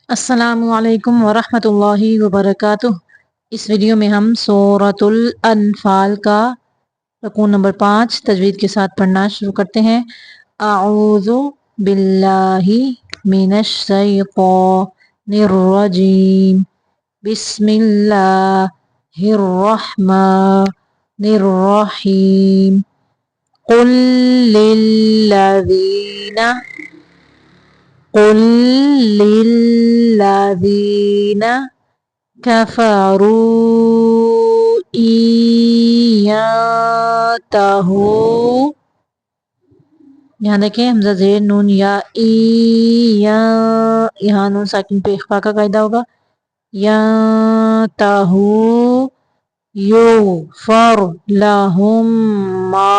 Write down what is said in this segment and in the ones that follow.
السلام علیکم ورحمۃ اللہ وبرکاتہ۔ اس ویڈیو میں ہم سورۃ الانفال کا رکوع نمبر 5 تجوید کے ساتھ پڑھنا شروع کرتے ہیں۔ اعوذ باللہ من الشیطان الرجیم، بسم اللہ الرحمن الرحیم۔ قل للذین قل للذین کفروا إن ينتهوا، یہاں دیکھیں حمزہ زیر نون یا یہاں نون ساکن پہ اخفا کا قاعدہ ہوگا۔ ينتهوا یغفر لهم ما،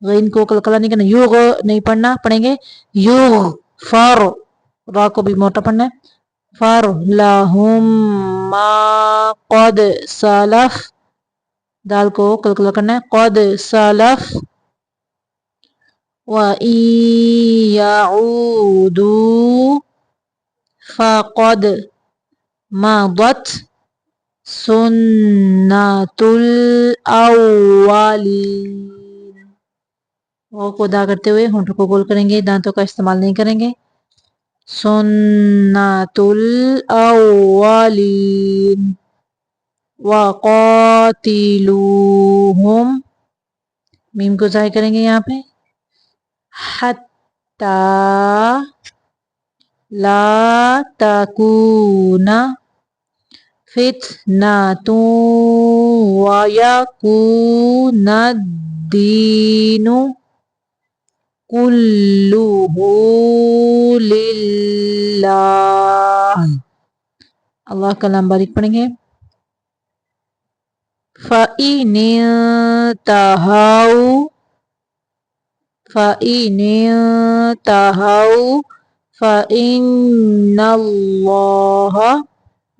غین کو قلقلہ نہیں کرنا، یوغ نہیں پڑھیں گے، یغفر، را کو بھی موٹا پڑھنا ہے، فر لهم ما قد سلف، دال کو قلقلہ کرنا ہے، قد سلف، وَإِن يَعُودُوا فَقَدْ مَضَتْ سُنَّةُ الْأَوَّلِينَ۔ وہ کو ادا کرتے ہوئے ہونٹوں کو گول کریں گے، دانتوں کا استعمال نہیں کریں گے۔ سُنَّةُ الْأَوَّلِينَ وَقَاتِلُوهُمْ، میم کو ظاہر کریں گے یہاں پہ، حَتَّى لَا تَكُونَ فِتْنَةٌ وَيَكُونَ الدِّينُ كُلُّهُ لِلَّهِ۔ اللہ کا نام باریک پڑھیں گے۔ فَإِنِ انتهوا فَإِنَّ اللَّهَ،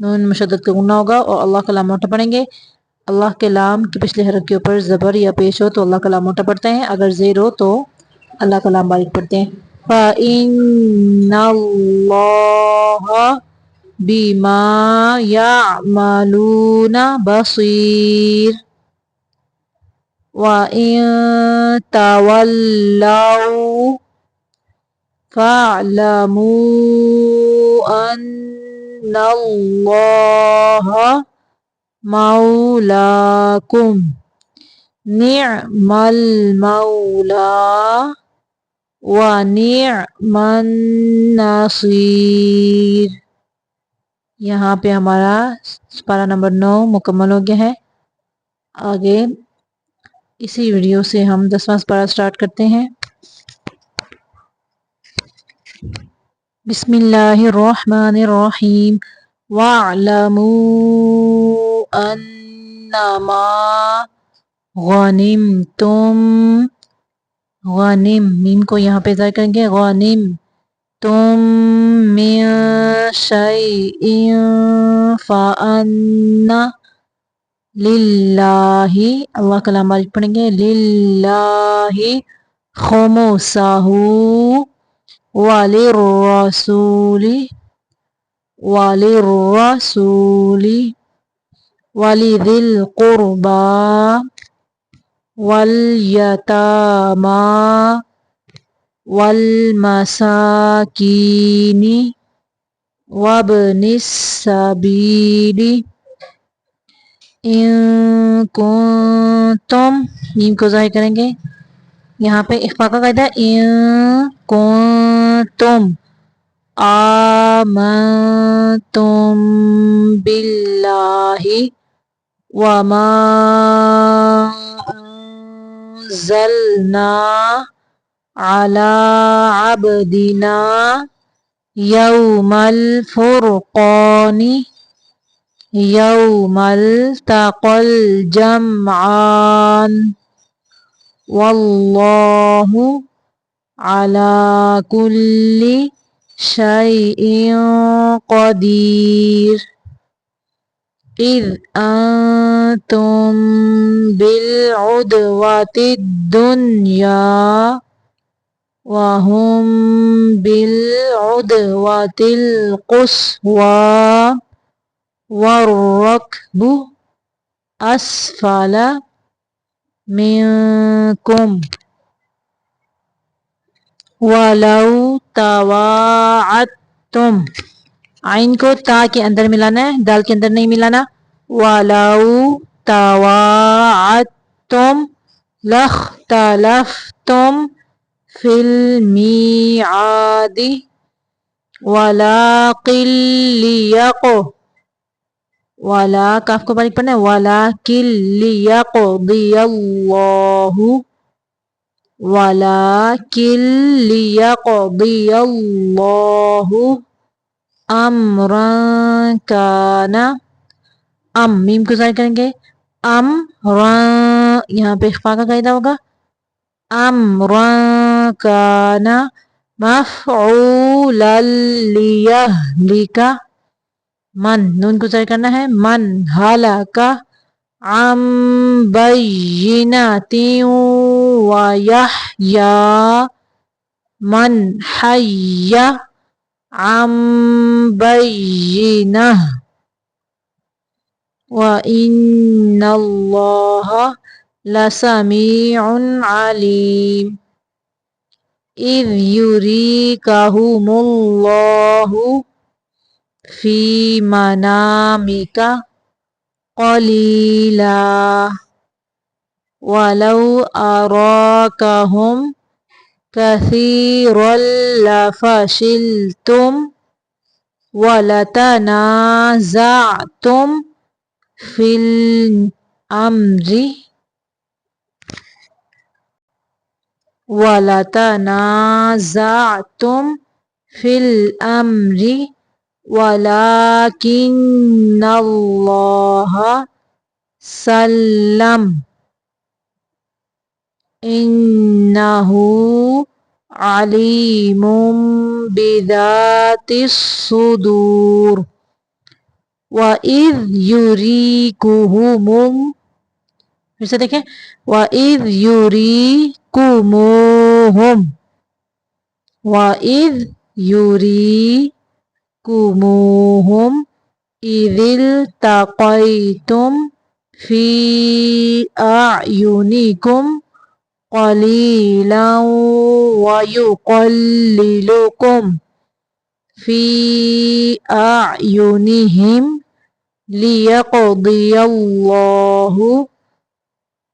نون مشدد کا غنہ ہوگا اور اللہ کا لام موٹا پڑھیں گے۔ اللہ کے لام کے پچھلے حرف کے اوپر زبر یا پیش ہو تو اللہ کا لام موٹا پڑھتے ہیں، اگر زیر ہو تو اللہ کا لام باریک پڑھتے ہیں۔ فَإِنَّ اللَّهَ بِمَا يَعْمَلُونَ بَصِيرٌ وَإِن تَوَلَّوْا فَاعْلَمُوا أَنَّ اللَّهَ مَوْلَاكُمْ نِعْمَ الْمَوْلَى وَنِعْمَ النَّصِيرُ۔ یہاں پہ ہمارا سپارہ نمبر 9 مکمل ہو گیا ہے۔ آگے اسی ویڈیو سے ہم 10واں سپارہ سٹارٹ کرتے ہیں۔ بسم اللہ الرحمن الرحیم۔ وَاعْلَمُوا أَنَّمَا غَنِمْتُم، غنم میم کو یہاں پہ ظاہر کریں گے، غَنِمْتُم مِّن شَيْءٍ فَأَنَّ لِلَّهِ، اللہ کا لام باریک پڑھیں گے، لِلَّهِ خُمُسَهُ وَلِلرَّسُولِ وَلِذِي الْقُرْبَى وَالْيَتَامَى وَالْمَسَاكِينِ وَابْنِ السَّبِيلِ إِن كُنتُم، میم کو ظاہر کریں گے، یہاں پہ اخفاء کا قاعدہ، إِن كُنتُم آمنتم باللہ وما أنزلنا على عبدنا يوم الفرقان يوم التقى الجمعان واللہ على كل شيء قدير إذ أنتم بالعدوة الدنيا وهم بالعدوة القصوى والركب أسفل منكم ولو تواعدتم. عین کو تا کے اندر ملانا ہے، دال کے اندر نہیں ملانا. ولو تواعدتم لاختلفتم فی المیعاد ولکن ولا کاف کو باریک پڑھنا ہے. ولکن لیقضی اللہ امرا کانا. میم کو ظاہر کریں گے. امرا یہاں پہ اخفا کا قاعدہ ہوگا. امرا کانا مفعولا لیہلک من. نون کو ظاہر کرنا ہے. من ہلاک عن بینۃ ویحیی من حی عن بینہ وَإِنَّ اللَّهَ لَسَمِيعٌ عَلِيمٌ. إِذْ يُرِيكَهُمُ اللَّهُ فِي مَنَامِكَ قَلِيلًا وَلَوْ أَرَاكَهُمْ كَثِيرًا لَفَشِلْتُمْ وَلَتَنَازَعْتُمْ فِي الْأَمْرِ وَلَكِنَّ اللَّهَ سَلَّمَ إِنَّهُ عَلِيمٌ بِذَاتِ الصُّدُورِ. وَإِذْ يُرِيكُهُمُ پھر سے دیکھیں. وَإِذْ يُرِيكُمُوهُمْ وَإِذْ يُرِيكُمُوهُمْ إِذِ الْتَقَيْتُمْ فِي أَعْيُنِكُمْ قَلِيلًا وَيُقَلِّلُكُمْ فِي أَعْيُنِهِمْ لِيَقْضِيَ اللَّهُ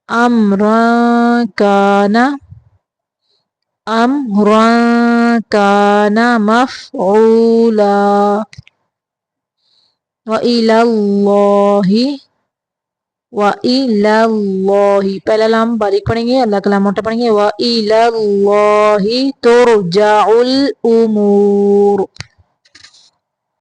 أَمْرًا كَانَ مَفْعُولًا وَإِلَى اللَّهِ پہلا لام باریک پڑھیں گے، اللہ کا لام موٹا پڑھیں گے. وَإِلَى اللَّهِ تُرْجَعُ الْأُمُورُ.